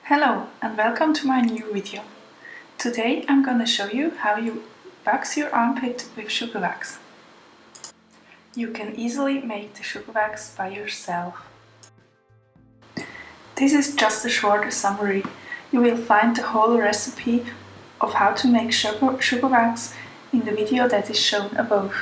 Hello and welcome to my new video. Today I'm gonna show you how you wax your armpit with sugar wax. You can easily make the sugar wax by yourself. This is just a short summary. You will find the whole recipe of how to make sugar wax in the video that is shown above.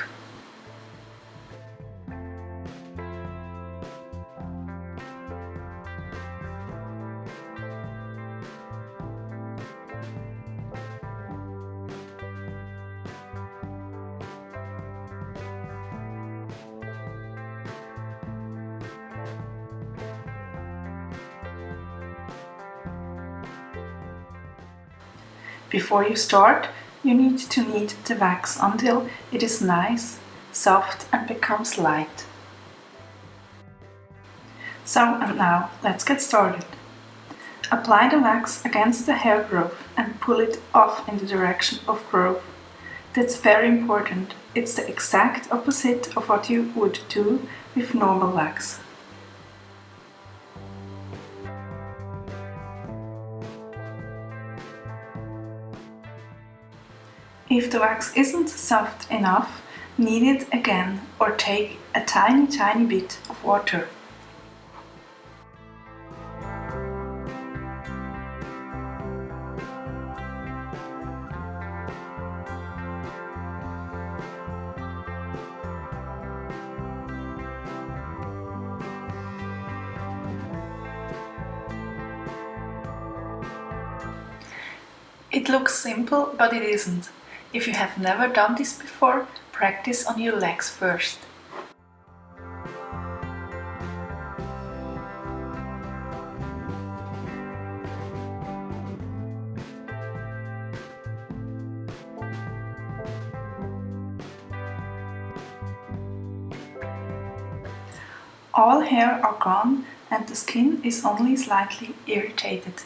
Before you start, you need to knead the wax until it is nice, soft and becomes light. And now let's get started. Apply the wax against the hair growth and pull it off in the direction of growth. That's very important. It's the exact opposite of what you would do with normal wax. If the wax isn't soft enough, knead it again or take a tiny bit of water. It looks simple, but it isn't. If you have never done this before, practice on your legs first. All hair are gone and the skin is only slightly irritated.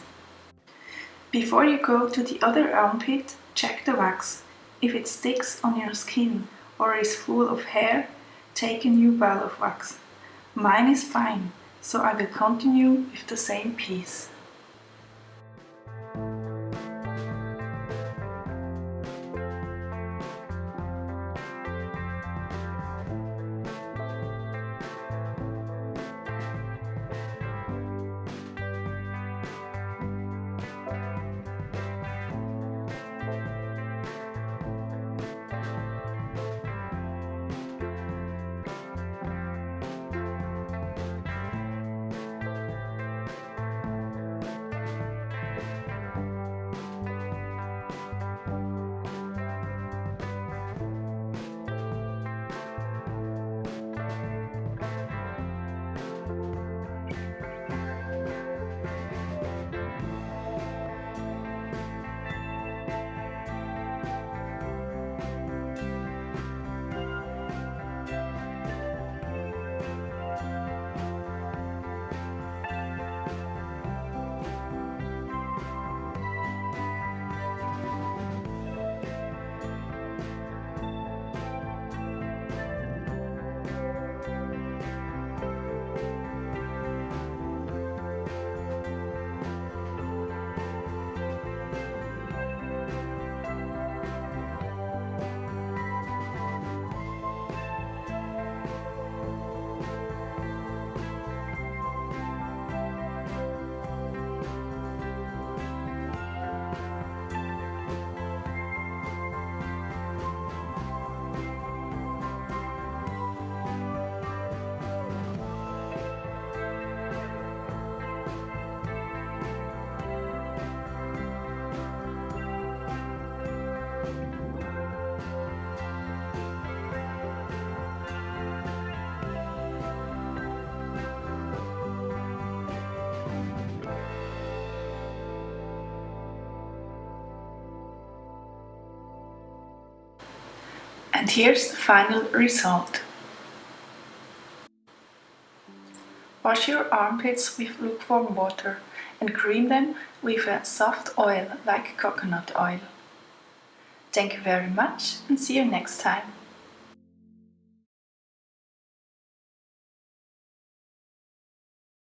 Before you go to the other armpit, check the wax. If it sticks on your skin or is full of hair, take a new ball of wax. Mine is fine, so I will continue with the same piece. And here's the final result. Wash your armpits with lukewarm water and cream them with a soft oil like coconut oil. Thank you very much and see you next time.